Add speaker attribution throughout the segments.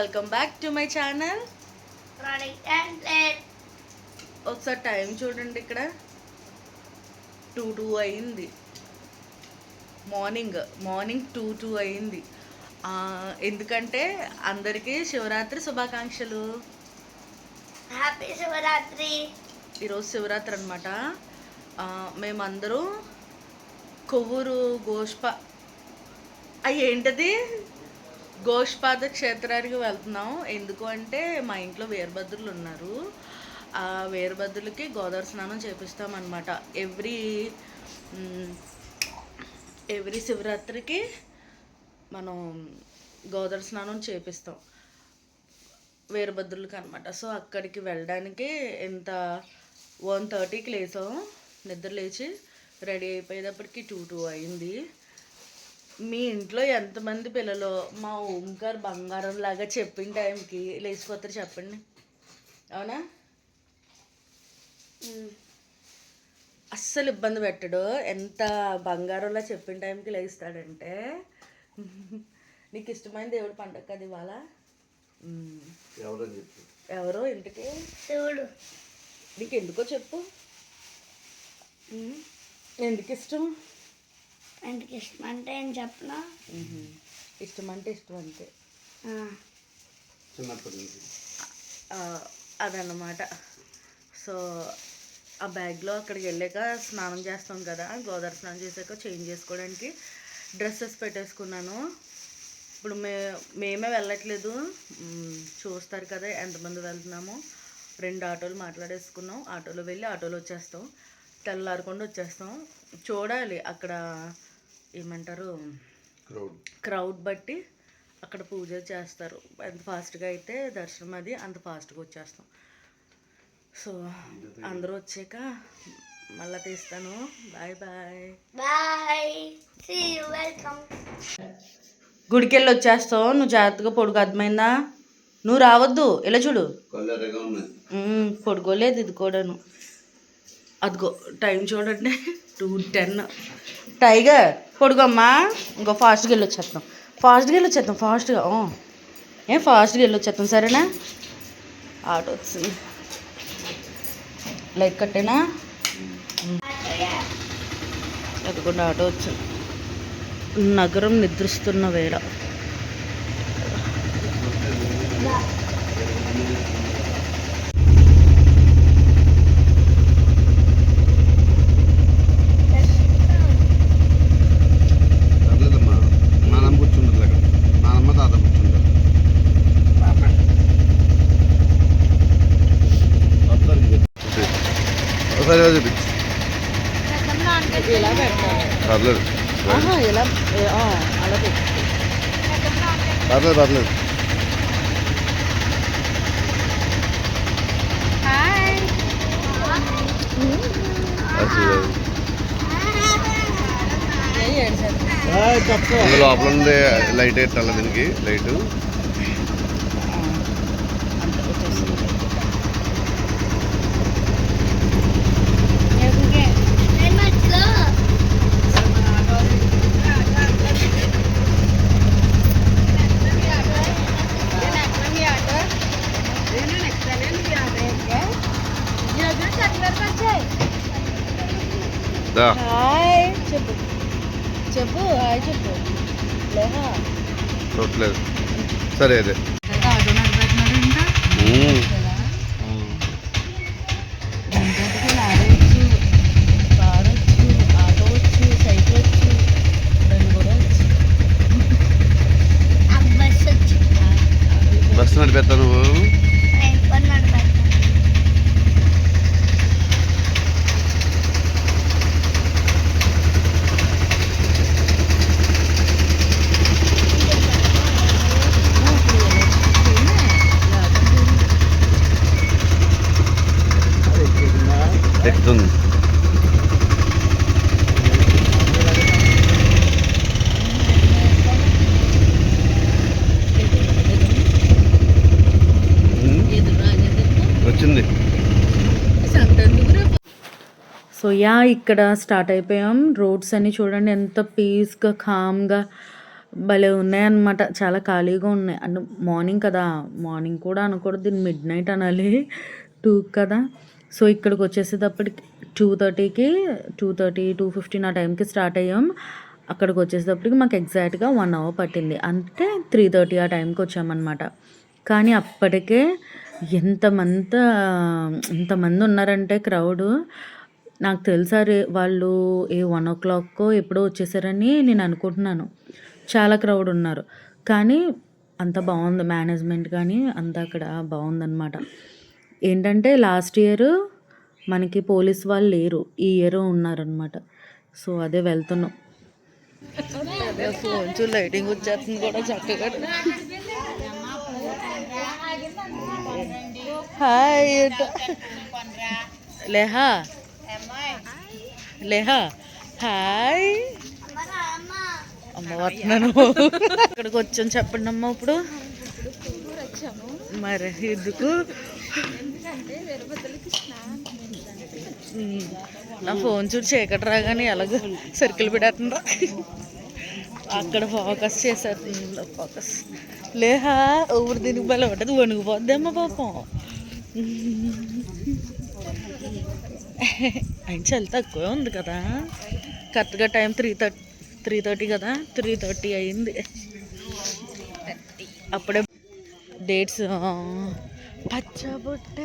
Speaker 1: Welcome back to my channel. ఒకసారి time చూడండి, ఇక్కడ 2 అయింది. మార్నింగ్ 2 అయింది. ఎందుకంటే అందరికీ శివరాత్రి శుభాకాంక్షలు.
Speaker 2: హ్యాపీ శివరాత్రి.
Speaker 1: ఈరోజు శివరాత్రి అనమాట. మేమందరూ కొవ్వూరు ఏంటది గోష్పాద క్షేత్రానికి వెళ్తున్నాం. ఎందుకు అంటే మా ఇంట్లో వీరభద్రులు ఉన్నారు. ఆ వీరభద్రులకి గోదావరి స్నానం చేపిస్తామన్నమాట. ఎవ్రీ శివరాత్రికి మనం గోదావరి స్నానం చేపిస్తాం వీరభద్రులకి అనమాట. సో అక్కడికి వెళ్ళడానికి 1:30కి లేసాం. నిద్ర లేచి రెడీ అయిపోయేటప్పటికి 2 అయింది. మీ ఇంట్లో ఎంతమంది పిల్లలు మా ఓంకార్ బంగారం లాగా చెప్పిన టైంకి లేచిపోతారు చెప్పండి, అవునా? అస్సలు ఇబ్బంది పెట్టడు. ఎంత బంగారంలా చెప్పిన టైంకి లేస్తాడంటే. నీకు ఇష్టమైన దేవుడు పండగ కదా ఇవాళ. ఎవరో ఇంటికి
Speaker 2: శివుడు.
Speaker 1: నీకు ఎందుకో చెప్పు, ఎందుకు ఇష్టం?
Speaker 2: ఎందుకు ఇష్టం అంటే ఏం చెప్పనా?
Speaker 1: ఇష్టం అంటే ఇష్టం అంతే, అదన్నమాట. సో ఆ బ్యాగ్లో అక్కడికి వెళ్ళాక స్నానం చేస్తాం కదా, గోదావరి స్నానం చేశాక చేంజ్ చేసుకోవడానికి డ్రెస్సెస్ పెట్టేసుకున్నాను. ఇప్పుడు మేమే వెళ్ళట్లేదు, చూస్తారు కదా ఎంతమంది వెళ్తున్నామో. 2 ఆటోలు మాట్లాడేసుకున్నాం. ఆటోలో వెళ్ళి ఆటోలో వచ్చేస్తాం. తెల్లారకుండా వచ్చేస్తాం. చూడాలి అక్కడ ఏమంటారు, క్రౌడ్ బట్టి అక్కడ పూజ చేస్తారు. ఎంత ఫాస్ట్గా అయితే దర్శనం అది అంత ఫాస్ట్గా వచ్చేస్తాం. సో అందరూ వచ్చాక మళ్ళీ తీస్తాను. Bye bye
Speaker 2: bye, see you, welcome.
Speaker 1: గుడికి వెళ్ళి వచ్చేస్తావు. నువ్వు జాగ్రత్తగా పొడుగు, అర్థమైందా? నువ్వు రావద్దు. ఇలా చూడు, పొడుకోలేదు ఇది కూడాను. అదిగో టైం చూడండి, 2:10. టైగర్ పొడుగమ్మా. ఇంకో ఫాస్ట్గా వెళ్ళొచ్చేస్తాం. ఫాస్ట్గా ఫాస్ట్గా వెళ్ళొచ్చేస్తాం, సరేనా? ఆటో వచ్చింది. లైట్ కట్టేనా? ఎదుగుండా ఆటో వచ్చింది. నగరం నిద్రిస్తున్న వేళ.
Speaker 3: పర్లేదు. లోపల ఉంది లైట్ ఎట్టాలి దీనికి, లైట్
Speaker 1: చెప్పు హాయ్ చెప్పు.
Speaker 3: చూడలేదు. సరే అదే
Speaker 1: ఆటో నడిపెట్టినాడు ఇంకా. లారీ వచ్చు, కార్ వచ్చు, ఆటో వచ్చు, సైకిల్ వచ్చు, కూడా వచ్చు.
Speaker 3: బస్సు నడిపెత్తా నువ్వు? ఎక్కుతుంది. వచ్చింది.
Speaker 1: సో ఇక్కడ స్టార్ట్ అయిపోయాం. రోడ్స్ అన్నీ చూడండి ఎంత పీస్గా కామ్గా భలే ఉన్నాయన్నమాట. చాలా ఖాళీగా ఉన్నాయి. అంటే మార్నింగ్ కదా! మార్నింగ్ కూడా అనకూడదు, దీన్ని మిడ్ నైట్ అనాలి. 2 కదా! సో, ఇక్కడికి వచ్చేసేటప్పటికి 2:30కి 2:30, 2:15 ఆ టైంకి స్టార్ట్ అయ్యాం. అక్కడికి వచ్చేసేటప్పటికి మాకు ఎగ్జాక్ట్‌గా 1 అవర్ పట్టింది. అంటే 3:30 ఆ టైంకి వచ్చామన్నమాట. కానీ అప్పటికే ఎంతమంది ఉన్నారంటే క్రౌడు. నాకు తెలుసా వాళ్ళు 1:00కో ఎప్పుడో వచ్చేసారని నేను అనుకుంటున్నాను. చాలా క్రౌడ్ ఉన్నారు. కానీ అంత బాగుంది మేనేజ్మెంట్ కానీ అంతా అక్కడ బాగుందన్నమాట. ఏంటంటే లాస్ట్ ఇయర్ మనకి పోలీస్ వాళ్ళు లేరు, ఈ ఇయర్ ఉన్నారనమాట. సో అదే వెళ్తున్నాం. ఫోన్స్ లైటింగ్ వచ్చేస్తుంది కూడా చక్కగా. హాయ్ లేహా లేహా హాయ్ అమ్మ వస్తున్నాను. ఇక్కడికి వచ్చాను చెప్పండి అమ్మ. ఇప్పుడు మరి ఎందుకు నా ఫోన్ చూసి చీకటి రాగానే ఎలాగో సర్కిల్ పెడేస్తుందా. అక్కడ ఫోకస్ చేసేస్తుంది. ఫోకస్ లేహా ఊరు దీనికి బలం ఉంటుంది, వణిగిపోద్దేమ్మా పాపం. ఆయన చలి తక్కువే ఉంది కదా. కరెక్ట్గా టైం 3:30 కదా, 3:30 అయింది. అప్పుడే డేట్స్ పచ్చబొట్ట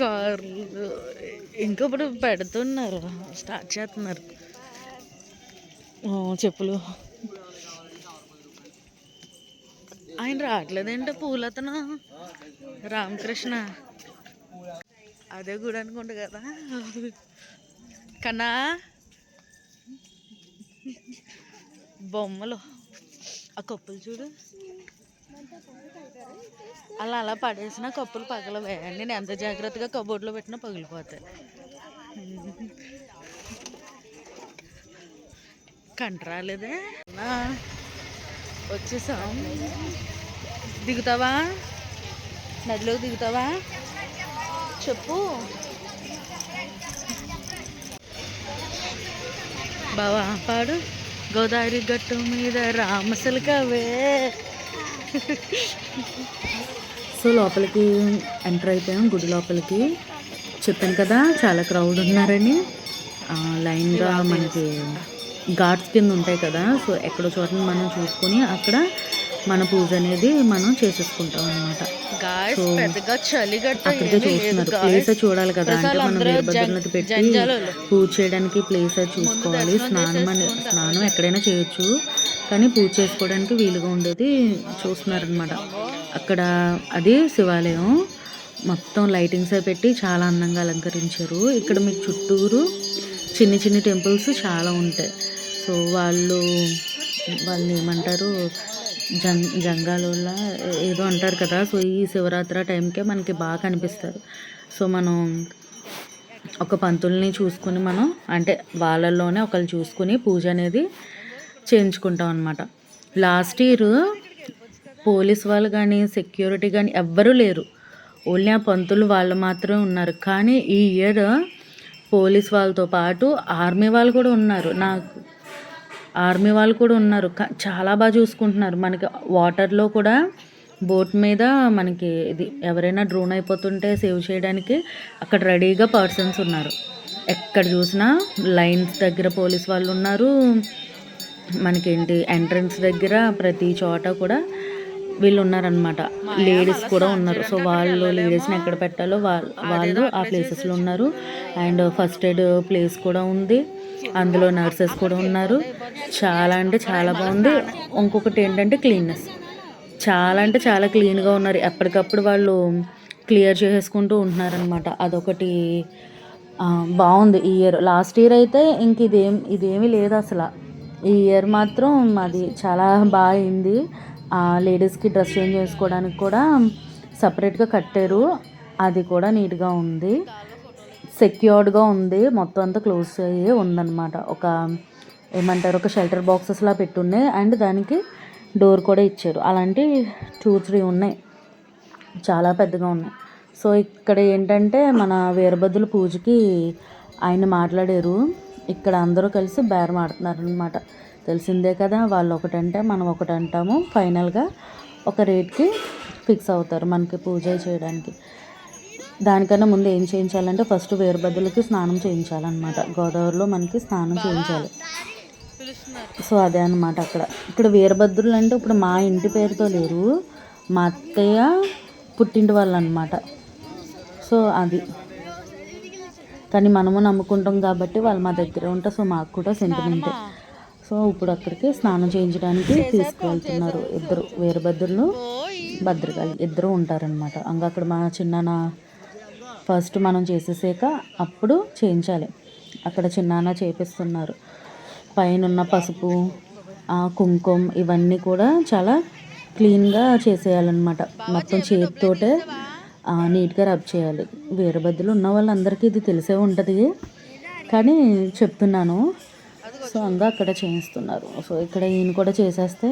Speaker 1: కార్లు ఇంకా ఇప్పుడు పెడుతున్నారు, స్టార్ట్ చేస్తున్నారు. చెప్పులు ఆయన రావట్లేదేంటే పూలతను రామకృష్ణ అదే గుడి అనుకుంటా కదా కన్నా. బొమ్మలు ఆ కప్పులు చూడు, అలా పడేసిన కప్పులు పగలవే. నేను ఎంత జాగ్రత్తగా కబోర్డ్లో పెట్టినా పగిలిపోతాయి. కంట రాలేదే. వచ్చేసాం. దిగుతావా, నదిలోకి దిగుతావా చెప్పు బావా. పాడు. గోదావరి గట్టు మీద రామసలకవే. సో లోపలికి ఎంటర్ అయిపోయాం గుడి లోపలికి. చెప్పాను కదా చాలా క్రౌడ్ ఉన్నారని. లైన్గా మనకి ఘాట్స్ కింద ఉంటాయి కదా, సో ఎక్కడో చోట మనం చూసుకొని అక్కడ మన పూజ అనేది మనం చేసేసుకుంటాం అనమాట. సో అక్కడికే చూస్తున్నారు. ప్లేస్ చూడాలి కదా, అంటే మనం వీరభద్రులకి పెట్టి పూజ చేయడానికి ప్లేస్ చూసుకోవాలి. స్నానం ఎక్కడైనా చేయొచ్చు, కానీ పూజ చేసుకోవడానికి వీలుగా ఉండేది చూస్తున్నారనమాట. అక్కడ అది శివాలయం మొత్తం లైటింగ్స్ పెట్టి చాలా అందంగా అలంకరించారు. ఇక్కడ మీకు చుట్టూరు చిన్ని టెంపుల్స్ చాలా ఉంటాయి. సో వాళ్ళు ఏమంటారు, జంగాలోళ్ళ ఏదో అంటారు కదా. సో ఈ శివరాత్రి టైంకే మనకి బాగా కనిపిస్తారు. సో మనం ఒక పంతుల్ని చూసుకుని మనం అంటే వాళ్ళల్లోనే ఒకళ్ళు చూసుకుని పూజ అనేది చేయించుకుంటాం అనమాట. లాస్ట్ ఇయర్ పోలీస్ వాళ్ళు కానీ సెక్యూరిటీ కానీ ఎవ్వరూ లేరు, ఓన్లీ ఆ పంతులు వాళ్ళు మాత్రమే ఉన్నారు. కానీ ఈ ఇయర్ పోలీస్ వాళ్ళతో పాటు ఆర్మీ వాళ్ళు కూడా ఉన్నారు. చాలా బాగా చూసుకుంటున్నారు. మనకి వాటర్లో కూడా బోట్ మీద మనకి ఇది ఎవరైనా డ్రోన్ అయిపోతుంటే సేవ్ చేయడానికి అక్కడ రెడీగా పర్సన్స్ ఉన్నారు. ఎక్కడ చూసినా లైన్స్ దగ్గర పోలీస్ వాళ్ళు ఉన్నారు. మనకేంటి ఎంట్రన్స్ దగ్గర ప్రతి చోట కూడా వీళ్ళు ఉన్నారనమాట. లేడీస్ కూడా ఉన్నారు. సో వాళ్ళు లేడీస్ని ఎక్కడ పెట్టాలో వాళ్ళు ఆ ప్లేసెస్లో ఉన్నారు. అండ్ ఫస్ట్ ఎయిడ్ ప్లేస్ కూడా ఉంది, అందులో నర్సెస్ కూడా ఉన్నారు. చాలా అంటే చాలా బాగుంది. ఇంకొకటి ఏంటంటే క్లీన్నెస్, చాలా అంటే చాలా క్లీన్గా ఉన్నారు. ఎప్పటికప్పుడు వాళ్ళు క్లియర్ చేసుకుంటూ ఉంటున్నారనమాట. అదొకటి బాగుంది ఈ ఇయర్. లాస్ట్ ఇయర్ అయితే ఇంక ఇదేమీ లేదు అసలు. ఈ ఇయర్ మాత్రం అది చాలా బాగా అయింది. లేడీస్కి డ్రెస్ చేంజ్ చేసుకోవడానికి కూడా సపరేట్గా కట్టారు, అది కూడా నీట్గా ఉంది, సెక్యూర్డ్గా ఉంది. మొత్తం అంతా క్లోజ్ అయ్యి ఉందన్నమాట. ఒక షెల్టర్ బాక్సెస్లా పెట్టున్నాయి అండ్ దానికి డోర్ కూడా ఇచ్చారు. అలాంటి 2-3 ఉన్నాయి, చాలా పెద్దగా ఉన్నాయి. సో ఇక్కడ ఏంటంటే మన వీరభద్రుల పూజకి ఆయన మాట్లాడారు. ఇక్కడ అందరూ కలిసి బేరం ఆడుతున్నారు అనమాట. తెలిసిందే కదా, వాళ్ళు ఒకటంటే మనం ఒకటి అంటాము. ఫైనల్గా ఒక రేట్కి ఫిక్స్ అవుతారు మనకి పూజ చేయడానికి. దానికన్నా ముందు ఏం చేయించాలంటే ఫస్ట్ వీరభద్రులకి స్నానం చేయించాలన్నమాట. గోదావరిలో మనకి స్నానం చేయించాలి. సో అదే అనమాట ఇక్కడ వీరభద్రులు అంటే ఇప్పుడు మా ఇంటి పేరుతో లేరు, మా అత్తయ్య పుట్టింటి వాళ్ళు అనమాట. సో అది కానీ మనము నమ్ముకుంటాం కాబట్టి వాళ్ళు మా దగ్గర ఉంటారు. సో మాకు కూడా సెంటిమెంటే. సో ఇప్పుడు అక్కడికి స్నానం చేయించడానికి తీసుకువెళ్తున్నారు. ఇద్దరు వీరభద్రులు భద్రకాళి ఇద్దరు ఉంటారనమాట. ఇంకా అక్కడ మా చిన్నాన్న ఫస్ట్ మనం చేసేసాక అప్పుడు చేయించాలి. అక్కడ చిన్నాన్న చేపిస్తున్నారు. పైన ఉన్న పసుపు కుంకుమ ఇవన్నీ కూడా చాలా క్లీన్గా చేసేయాలన్నమాట. మొత్తం చేతితోటే నీట్గా రబ్ చేయాలి. వీరభద్రులు ఉన్న వాళ్ళందరికీ ఇది తెలిసే ఉంటుంది కానీ చెప్తున్నాను. సో ఇంకా అక్కడ చేయిస్తున్నారు. సో ఇక్కడ ఈయన కూడా చేసేస్తే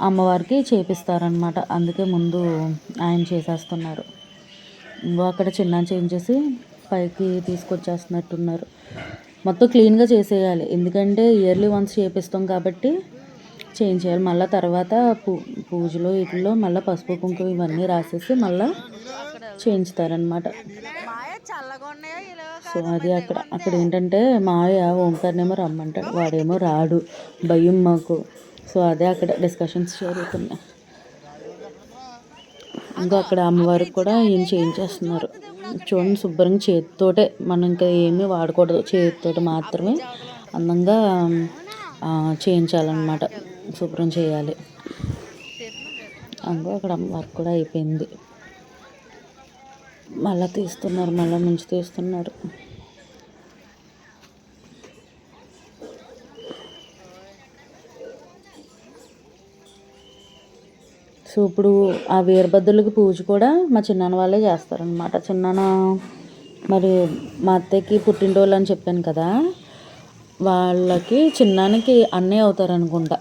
Speaker 1: అమ్మవారికి చేపిస్తారనమాట. అందుకే ముందు ఆయన చేసేస్తున్నారు. ఇంకో అక్కడ చిన్న చేయించేసి పైకి తీసుకొచ్చేస్తున్నట్టున్నారు. మొత్తం క్లీన్గా చేసేయాలి, ఎందుకంటే ఇయర్లీ వన్స్ చేపిస్తాం కాబట్టి చేయించేయాలి. మళ్ళీ తర్వాత పూజలో వీటిలో మళ్ళీ పసుపు కుంకుమ ఇవన్నీ రాసేసి మళ్ళీ చేయించుతారనమాట. సో అది అక్కడ ఏంటంటే మాయ ఓంకార్నేమో రమ్మంటాడు, వాడేమో రాడు, భయం మాకు. సో అదే అక్కడ డిస్కషన్స్ జరుగుతున్నాయి. ఇంకా అక్కడ అమ్మవారికి కూడా ఏం చేయించేస్తున్నారు. చూడండి, శుభ్రంగా చేతితోటే, మనం ఇంకా ఏమీ వాడకూడదు, చేతితోటి మాత్రమే అందంగా చేయించాలన్నమాట. శుభ్రం చేయాలి. అందులో అక్కడ అమ్మవారికి కూడా అయిపోయింది. మళ్ళీ తీస్తున్నారు, మళ్ళీ ముంచి తీస్తున్నారు. సో ఇప్పుడు ఆ వీరభద్రులకి పూజ కూడా మా చిన్నాన్న వాళ్ళే చేస్తారనమాట. చిన్నాన్న మరి మా అత్తయ్యకి పుట్టినరోజు అని చెప్పాను కదా, వాళ్ళకి చిన్నానికి అన్నయ్య అవుతారనుకుంటా,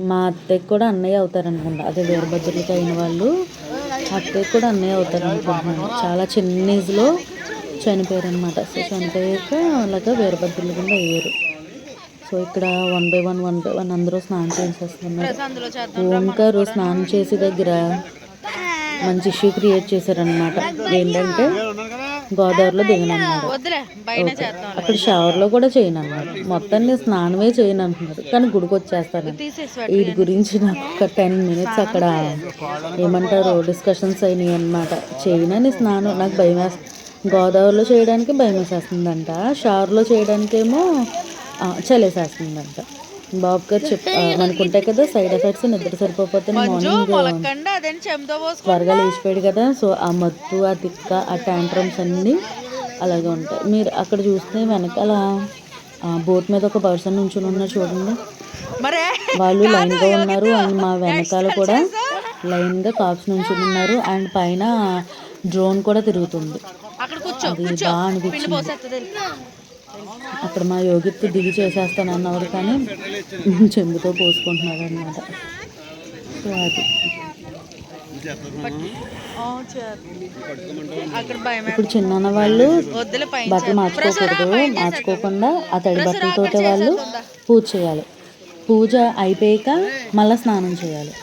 Speaker 1: మా అత్తయ్యకి కూడా అన్నయ్య అవుతారనుకుంటా. అదే వీరభద్రులకి అయిన వాళ్ళు అత్తయ్యకి కూడా అన్నయ్య అవుతారనుకుంటున్నాను. చాలా చిన్న ఏజ్లో చనిపోయారు అనమాట. సో చనిపోయాక అలాగా వీరభద్రుల కింద అయ్యారు. సో ఇక్కడ వన్ బై వన్ అందరూ స్నానం చేసేస్తున్నారు. ఓంకారు స్నానం చేసే దగ్గర మంచి ఇష్యూ క్రియేట్ చేశారనమాట. ఏంటంటే గోదావరిలో దిగనన్నారు, అక్కడ షవర్లో కూడా చేయను అన్నారు, మొత్తాన్ని స్నానమే చేయను అంటున్నారు. కానీ గుడికి వచ్చేస్తాను. వీటి గురించి నాకు ఒక 10 minutes అక్కడ ఏమంటారు డిస్కషన్స్ అయినాయి అనమాట. చేయనని స్నానం నాకు భయం వేస్తుంది. గోదావరిలో చేయడానికి భయం వేసేస్తుందంట, షవర్లో చేయడానికేమో చలేసేస్తుందంట. బాబు గారు మనకుంటాయి కదా సైడ్ ఎఫెక్ట్స్, నిద్ర సరిపోతే మార్నింగ్ త్వరగా లేచిపోయాడు కదా. సో ఆ మత్తు, ఆ తిక్క, ఆ ట్యాంట్రమ్స్ అన్నీ అలాగే ఉంటాయి. మీరు అక్కడ చూస్తే వెనకాల బోట్ మీద ఒక పర్సన్ నుంచుని ఉన్నారు చూడండి, వాళ్ళు లైన్గా ఉన్నారు. అండ్ మా వెనకాల కూడా లైన్గా కాప్స్ నుంచుని ఉన్నారు. అండ్ పైన డ్రోన్ కూడా తిరుగుతుంది. అది బాగా అనిపించింది. అక్కడ మా యోగిత్తు దిగి చేసేస్తాను అన్నవాడు కానీ చెంబుతో పోసుకుంటున్నాడు అనమాట. సో అది ఇప్పుడు చిన్న వాళ్ళు బట్టలు మార్చుకోకుండా ఆ తడి బట్టలతోటే వాళ్ళు పూజ చేయాలి. పూజ అయిపోయాక మళ్ళీ స్నానం చేయాలి.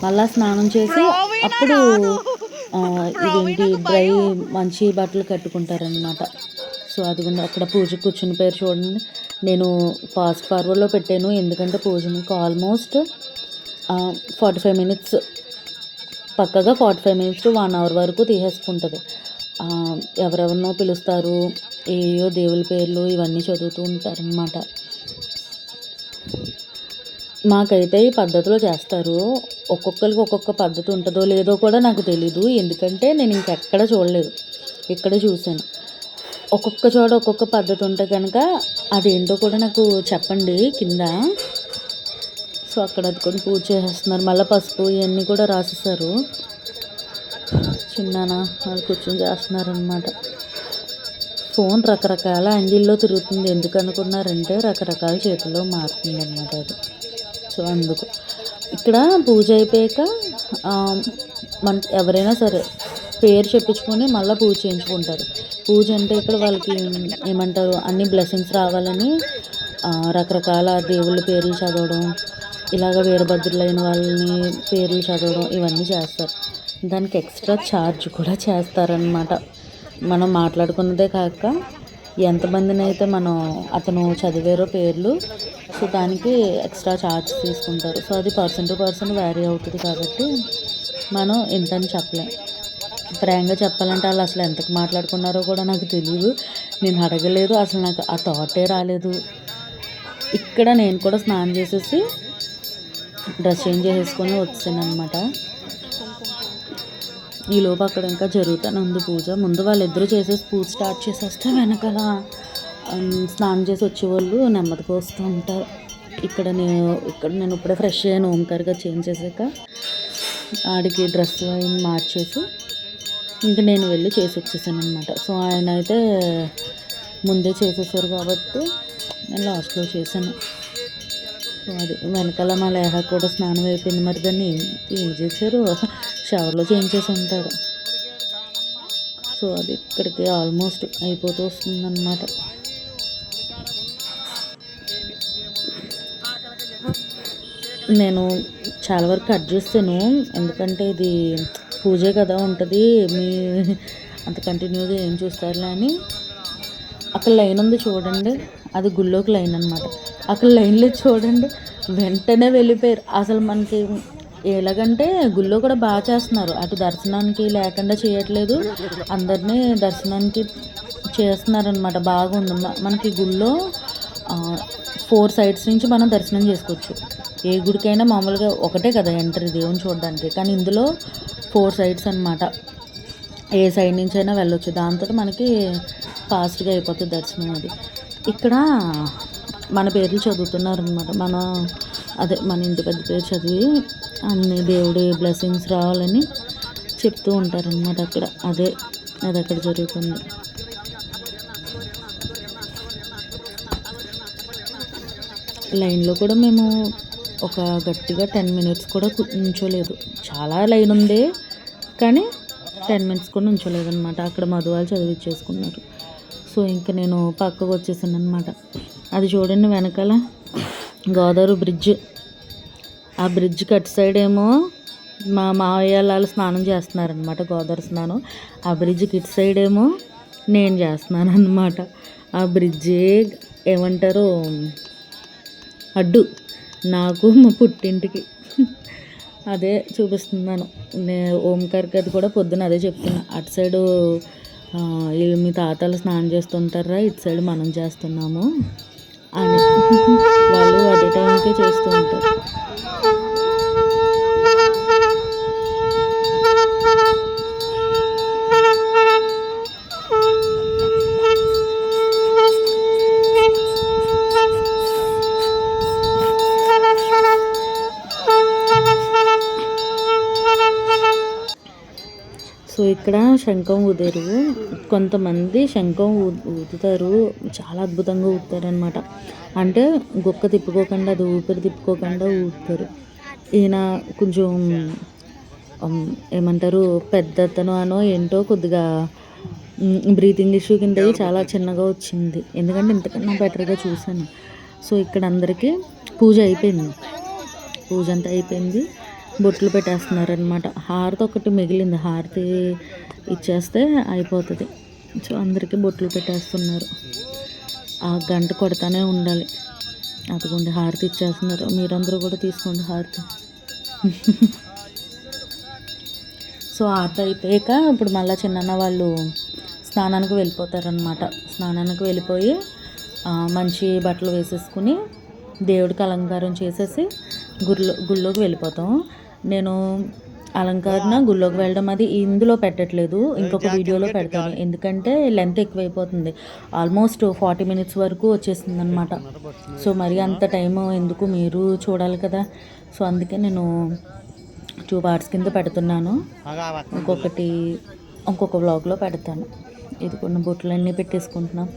Speaker 1: మళ్ళీ స్నానం చేసి అప్పుడు ఇదేంటి డ్రై మంచి బట్టలు కట్టుకుంటారనమాట. సో అది కూడా అక్కడ పూజ కూర్చుని పేరు చూడండి. నేను ఫాస్ట్ ఫార్వర్డ్లో పెట్టాను, ఎందుకంటే పూజ మీకు ఆల్మోస్ట్ 45 minutes, పక్కగా 45 minutes to 1 hour వరకు తీసేసుకుంటుంది. ఎవరెవరినో పిలుస్తారు, ఏయో దేవుల పేర్లు ఇవన్నీ చదువుతూ ఉంటారనమాట. మాకైతే ఈ పద్ధతిలో చేస్తారు. ఒక్కొక్కరికి ఒక్కొక్క పద్ధతి ఉంటుందో లేదో కూడా నాకు తెలీదు, ఎందుకంటే నేను ఇంకెక్కడ చూడలేదు, ఇక్కడే చూశాను. ఒక్కొక్క చోట ఒక్కొక్క పద్ధతి ఉంటే కనుక అదేంటో కూడా నాకు చెప్పండి కింద. సో అక్కడ అది కూడా పూజ చేసేస్తున్నారు. మళ్ళీ పసుపు ఇవన్నీ కూడా రాసేసారు. చిన్నాన వాళ్ళు కూర్చొని చేస్తున్నారనమాట. ఫోన్ రకరకాల యాంగిల్లో తిరుగుతుంది. ఎందుకు అనుకున్నారంటే రకరకాల చేతుల్లో మారుతుంది అన్నమాట అది. సో అందుకు ఇక్కడ పూజ అయిపోయాక మనకి ఎవరైనా సరే పేరు చెప్పించుకొని మళ్ళీ పూజ చేయించుకుంటారు. పూజ అంటే ఇక్కడ వాళ్ళకి ఏమంటారు అన్ని బ్లెస్సింగ్స్ రావాలని రకరకాల దేవుళ్ళ పేర్లు చదవడం, ఇలాగ వీరభద్రులైన వాళ్ళని పేర్లు చదవడం ఇవన్నీ చేస్తారు. దానికి ఎక్స్ట్రా ఛార్జ్ కూడా చేస్తారనమాట. మనం మాట్లాడుకున్నదే కాక ఎంతమందిని అయితే మనం అతను చదివారో పేర్లు, సో దానికి ఎక్స్ట్రా ఛార్జ్ తీసుకుంటారు. సో అది పర్సన్ టు పర్సన్ వ్యారీ అవుతుంది కాబట్టి మనం ఇంతని చెప్పలేం. ప్రాంక్గా చెప్పాలంటే వాళ్ళు అసలు ఎంతకు మాట్లాడుకున్నారో కూడా నాకు తెలియదు. నేను అడగలేదు, అసలు నాకు ఆ థాటే రాలేదు. ఇక్కడ నేను కూడా స్నానం చేసేసి డ్రెస్ చేంజ్ చేసేసుకొని వచ్చాను అనమాట. ఈలోపు అక్కడ ఇంకా జరుగుతూనే ఉంది పూజ. ముందు వాళ్ళిద్దరూ చేసేసి పూజ స్టార్ట్ చేసేస్తే వెనకాల స్నానం చేసి వచ్చేవాళ్ళు నెమ్మదిగా వస్తూ ఉంటారు. ఇక్కడ నేను ఇప్పుడే ఫ్రెష్ అయ్యాను. ఓంకార్గా చేంజ్ చేసాక ఆడికి డ్రెస్ మార్చేసి ఇంక నేను వెళ్ళి చేసి వచ్చేసాను అనమాట. సో ఆయన అయితే ముందే చేసేసారు కాబట్టి నేను లాస్ట్లో చేశాను. సో అది వెనకాల మా లేహ కూడా స్నానం అయిపోయింది. మరి దాన్ని ఏం చేశారు, షవర్లో చేంజ్ చేసి ఉంటారు. సో అది ఇక్కడికి ఆల్మోస్ట్ అయిపోతూ వస్తుందన్నమాట. నేను చాలా వరకు కట్ చేస్తాను, ఎందుకంటే ఇది పూజే కదా ఉంటుంది, మీ అంత కంటిన్యూగా ఏం చూస్తారులే అని. అక్కడ లైన్ ఉంది చూడండి, అది గుళ్ళోకి లైన్ అనమాట. అక్కడ లైన్లో చూడండి వెంటనే వెళ్ళిపోయారు. అసలు మనకి ఎలాగంటే గుళ్ళో కూడా బాగా చేస్తున్నారు, అటు దర్శనానికి లేకుండా చేయట్లేదు, అందరినీ దర్శనానికి చేస్తున్నారనమాట. బాగుంది. మనకి గుళ్ళో 4 సైడ్స్ నుంచి మనం దర్శనం చేసుకోవచ్చు. ఏ గుడికైనా మామూలుగా ఒకటే కదా ఎంట్రీ దేవుని చూడడానికి, కానీ ఇందులో 4 సైడ్స్ అనమాట. ఏ సైడ్ నుంచి అయినా వెళ్ళొచ్చు. దాంతో మనకి ఫాస్ట్గా అయిపోతుంది దర్శనం. అది ఇక్కడ మన పేర్లు చదువుతున్నారనమాట. మన ఇంటి పెద్ద పేరు చదివి అన్ని దేవుడి బ్లెస్సింగ్స్ రావాలని చెప్తూ ఉంటారనమాట అక్కడ. అది అక్కడ జరుగుతుంది. లైన్లో కూడా మేము ఒక గట్టిగా 10 మినిట్స్ కూడా ఉంచోలేదు. చాలా లైన్ ఉంది కానీ 10 మినిట్స్ కూడా ఉంచోలేదు అనమాట. అక్కడ మధువాళ్ళు చదివిచ్చేసుకున్నారు. సో ఇంకా నేను పక్కకు వచ్చేసాను అనమాట. అది చూడండి వెనకాల గోదావరి బ్రిడ్జ్. ఆ బ్రిడ్జ్ కట్ సైడ్ ఏమో మా మావయ్య వాళ్ళు స్నానం చేస్తున్నారనమాట, గోదావరి స్నానం. ఆ బ్రిడ్జ్కి ఇటు సైడ్ ఏమో నేను చేస్తున్నాను అనమాట. ఆ బ్రిడ్జే ఏమంటారు అడ్డు నాకు మా పుట్టింటికి. అదే చూపిస్తున్నాను. ఓంకార్కి అది కూడా పొద్దున అదే చెప్తున్నా. అటు సైడు వీళ్ళు మీ తాతలు స్నానం చేస్తుంటారా, ఇటు సైడ్ మనం చేస్తున్నాము అని. వాళ్ళు అదే టైంకే చేస్తూ ఉంటారు. సో ఇక్కడ శంఖం ఊదారు. కొంతమంది శంఖం ఊదుతారు, చాలా అద్భుతంగా ఊదుతారనమాట. అంటే గుక్క తిప్పుకోకుండా, అది ఊపిరి తిప్పుకోకుండా ఊదుతారు. ఈయన కొంచెం ఏమంటారు పెద్దతను అనో ఏంటో కొద్దిగా బ్రీతింగ్ ఇష్యూ కింద చాలా చిన్నగా వచ్చింది, ఎందుకంటే ఇంతకన్నా బెటర్గా చూశాను. సో ఇక్కడ అందరికీ పూజ అయిపోయింది. పూజ అంతా అయిపోయింది. బొట్లు పెట్టేస్తున్నారనమాట. హారతి ఒకటి మిగిలింది, హారతి ఇచ్చేస్తే అయిపోతుంది. సో అందరికీ బొట్లు పెట్టేస్తున్నారు. ఆ గంట కొడతానే ఉండాలి. అదిగోండి హారతి ఇచ్చేస్తున్నారు. మీరందరూ కూడా తీసుకోండి హారతి. సో హారతి అయిపోయాక ఇప్పుడు మళ్ళీ చిన్నన్న వాళ్ళు స్నానానికి వెళ్ళిపోతారనమాట. స్నానానికి వెళ్ళిపోయి మంచి బట్టలు వేసేసుకుని దేవుడికి అలంకారం చేసేసి గుళ్ళోకి వెళ్ళిపోతాం. నేను అలంకరణ గుళ్ళోకి వెళ్ళడం అది ఇందులో పెట్టట్లేదు, ఇంకొక వీడియోలో పెడతాను, ఎందుకంటే లెంత్ ఎక్కువైపోతుంది. ఆల్మోస్ట్ 40 మినిట్స్ వరకు వచ్చేసింది అనమాట. సో మరి అంత టైం ఎందుకు, మీరు చూడాలి కదా. సో అందుకే నేను 2 పార్ట్స్ కింద పెడుతున్నాను. ఇంకొక వ్లాగ్లో పెడతాను. ఇది కొన్ని బొట్లన్నీ పెట్టేసుకుంటున్నాం.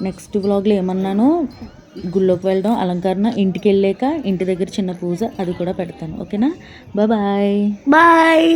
Speaker 1: నెక్స్ట్ వ్లాగ్లో ఏమన్నాను, గుళ్ళోకి వెళ్ళడం అలంకరణ, ఇంటికి వెళ్ళాక ఇంటి దగ్గర చిన్న పూజ అది కూడా పెడతాను. ఓకేనా? బాయ్.
Speaker 2: బాయ్.